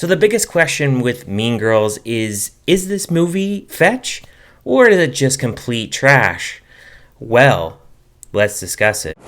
So the biggest question with Mean Girls is this movie fetch? Or is it just complete trash? Well, let's discuss it.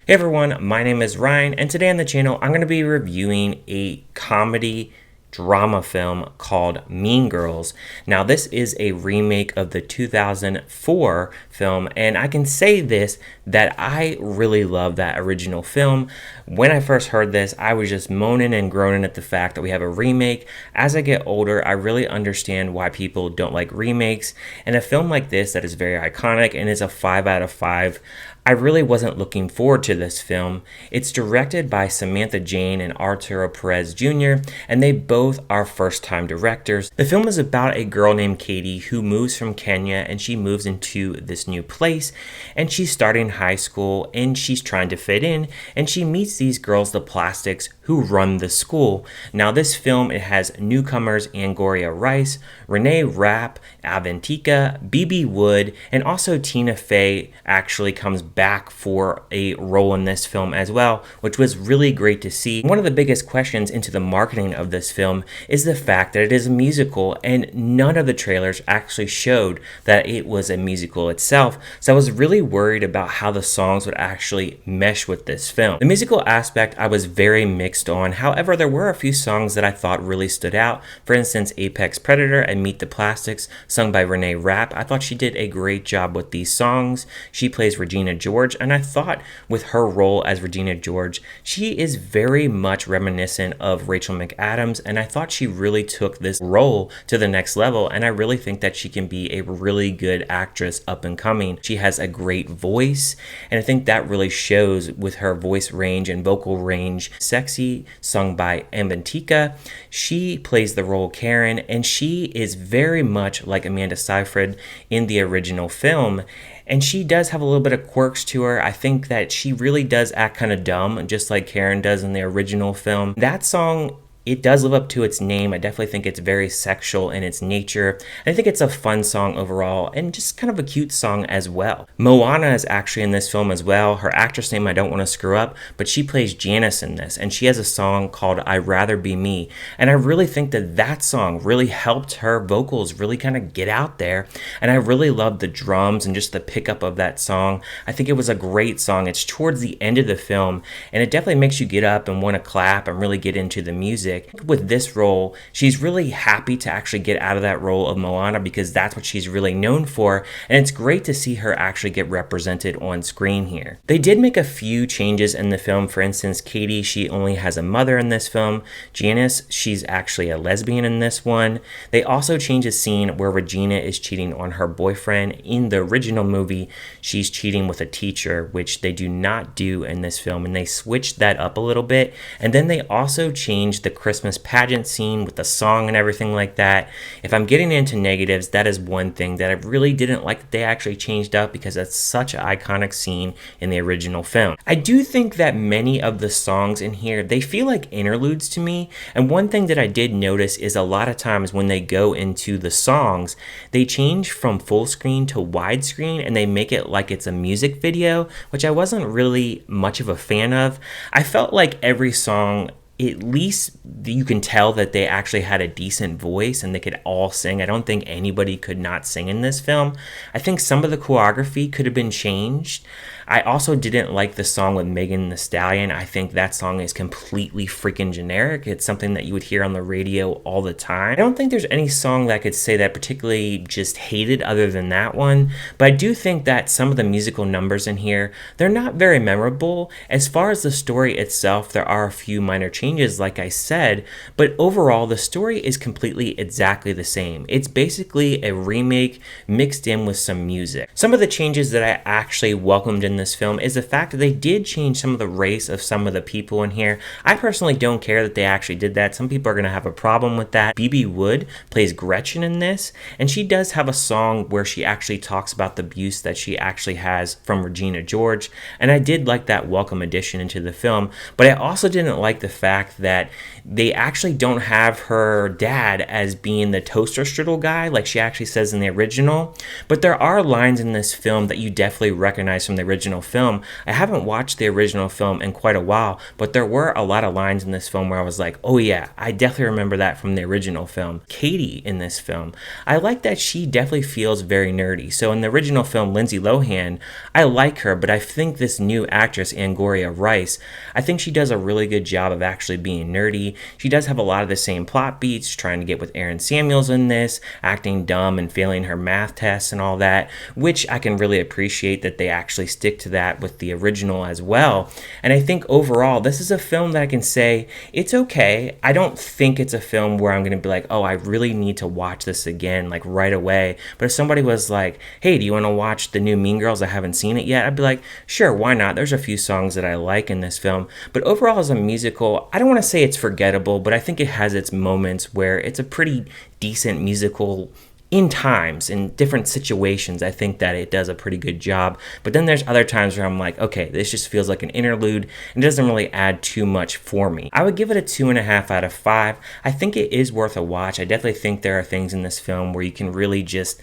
Hey everyone, my name is Ryan, and today on the channel I'm going to be reviewing a comedy drama film called Mean Girls. Now this is a remake of the 2004 film, and I can say this, that I really love that original film. When I first heard this, I was just moaning and groaning at the fact that we have a remake. As I get older, I really understand why people don't like remakes, and a film like this that is very iconic and is a 5 out of 5, I really wasn't looking forward to this film. It's directed by Samantha Jayne and Arturo Perez Jr., and they both are first-time directors. The film is about a girl named Cady who moves from Kenya, and she moves into this new place, and she's starting high school, and she's trying to fit in, and she meets these girls, the Plastics, who run the school. Now this film, it has newcomers Angourie Rice, Reneé Rapp, Avantika, BB Wood, and also Tina Fey actually comes back for a role in this film as well, which was really great to see. One of the biggest questions into the marketing of this film is the fact that it is a musical, and none of the trailers actually showed that it was a musical itself, so I was really worried about how the songs would actually mesh with this film. The musical aspect I was very mixed on. However, there were a few songs that I thought really stood out. For instance, Apex Predator and Meet the Plastics, sung by Reneé Rapp. I thought she did a great job with these songs. She plays Regina George, and I thought with her role as Regina George, she is very much reminiscent of Rachel McAdams, and I thought she really took this role to the next level, and I really think that she can be a really good actress up and coming. She has a great voice, and I think that really shows with her voice range and vocal range. Sexy, sung by Avantika. She plays the role Karen, and she is very much like Amanda Seyfried in the original film. And she does have a little bit of quirks to her. I think that she really does act kind of dumb, just like Karen does in the original film. That song, it does live up to its name. I definitely think it's very sexual in its nature. I think it's a fun song overall, and just kind of a cute song as well. Moana is actually in this film as well. Her actress name I don't want to screw up, but she plays Janice in this, and she has a song called I'd Rather Be Me. And I really think that that song really helped her vocals really kind of get out there, and I really loved the drums and just the pickup of that song. I think it was a great song. It's towards the end of the film, and it definitely makes you get up and want to clap and really get into the music. With this role, she's really happy to actually get out of that role of Moana because that's what she's really known for, and it's great to see her actually get represented on screen here. They did make a few changes in the film. For instance, Cady, she only has a mother in this film. Janice, she's actually a lesbian in this one. They also changed a scene where Regina is cheating on her boyfriend. In the original movie, she's cheating with a teacher, which they do not do in this film, and they switched that up a little bit. And then they also changed the Christmas pageant scene with the song and everything like that. If I'm getting into negatives, that is one thing that I really didn't like that they actually changed up, because that's such an iconic scene in the original film. I do think that many of the songs in here, they feel like interludes to me, and one thing that I did notice is a lot of times when they go into the songs, they change from full screen to widescreen, and they make it like it's a music video, which I wasn't really much of a fan of. I felt like every song, at least you can tell that they actually had a decent voice and they could all sing. I don't think anybody could not sing in this film. I think some of the choreography could have been changed. I also didn't like the song with Megan Thee Stallion. I think that song is completely freaking generic. It's something that you would hear on the radio all the time. I don't think there's any song that I could say that I particularly just hated other than that one, but I do think that some of the musical numbers in here, they're not very memorable. As far as the story itself, there are a few minor changes, like I said, but overall the story is completely exactly the same. It's basically a remake mixed in with some music. Some of the changes that I actually welcomed in in this film is the fact that they did change some of the race of some of the people in here. I personally don't care that they actually did that. Some people are going to have a problem with that. BB Wood plays Gretchen in this, and she does have a song where she actually talks about the abuse that she actually has from Regina George, and I did like that welcome addition into the film, but I also didn't like the fact that they actually don't have her dad as being the toaster strudel guy like she actually says in the original. But there are lines in this film that you definitely recognize from the original film. I haven't watched the original film in quite a while, but there were a lot of lines in this film where I was like, oh yeah, I definitely remember that from the original film. Cady in this film, I like that she definitely feels very nerdy. So in the original film, Lindsay Lohan, I like her, but I think this new actress, Angourie Rice, I think she does a really good job of actually being nerdy. She does have a lot of the same plot beats, trying to get with Aaron Samuels in this, acting dumb and failing her math tests and all that, which I can really appreciate that they actually stick to that with the original as well. And I think overall, this is a film that I can say, it's okay. I don't think it's a film where I'm going to be like, oh, I really need to watch this again, like right away. But if somebody was like, hey, do you want to watch the new Mean Girls? I haven't seen it yet. I'd be like, sure, why not? There's a few songs that I like in this film. But overall, as a musical, I don't want to say it's forgettable, but I think it has its moments where it's a pretty decent musical in times, in different situations. I think that it does a pretty good job. But then there's other times where I'm like, okay, this just feels like an interlude and doesn't really add too much for me. I would give it a 2.5 out of 5. I think it is worth a watch. I definitely think there are things in this film where you can really just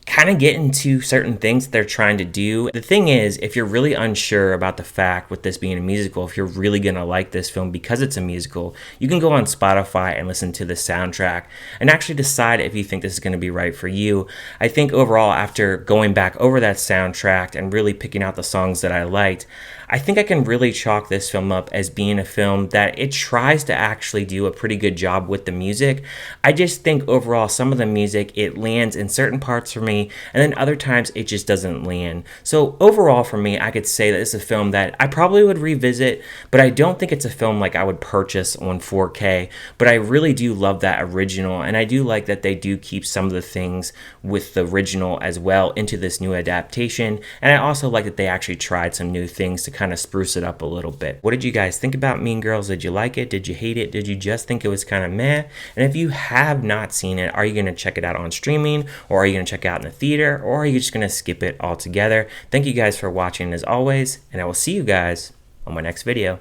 kind of get into certain things that they're trying to do. The thing is, if you're really unsure about the fact with this being a musical, if you're really gonna like this film because it's a musical, you can go on Spotify and listen to the soundtrack and actually decide if you think this is gonna be right for you. I think overall, after going back over that soundtrack and really picking out the songs that I liked, I think I can really chalk this film up as being a film that it tries to actually do a pretty good job with the music. I just think overall some of the music, it lands in certain parts for me, and then other times it just doesn't land. So overall for me, I could say that it's a film that I probably would revisit, but I don't think it's a film like I would purchase on 4K, but I really do love that original, and I do like that they do keep some of the things with the original as well into this new adaptation, and I also like that they actually tried some new things to kind of spruce it up a little bit. What did you guys think about Mean Girls? Did you like it? Did you hate it? Did you just think it was kind of meh? And if you have not seen it, are you going to check it out on streaming, or are you going to check it out in the theater, or are you just going to skip it altogether? Thank you guys for watching as always, and I will see you guys on my next video.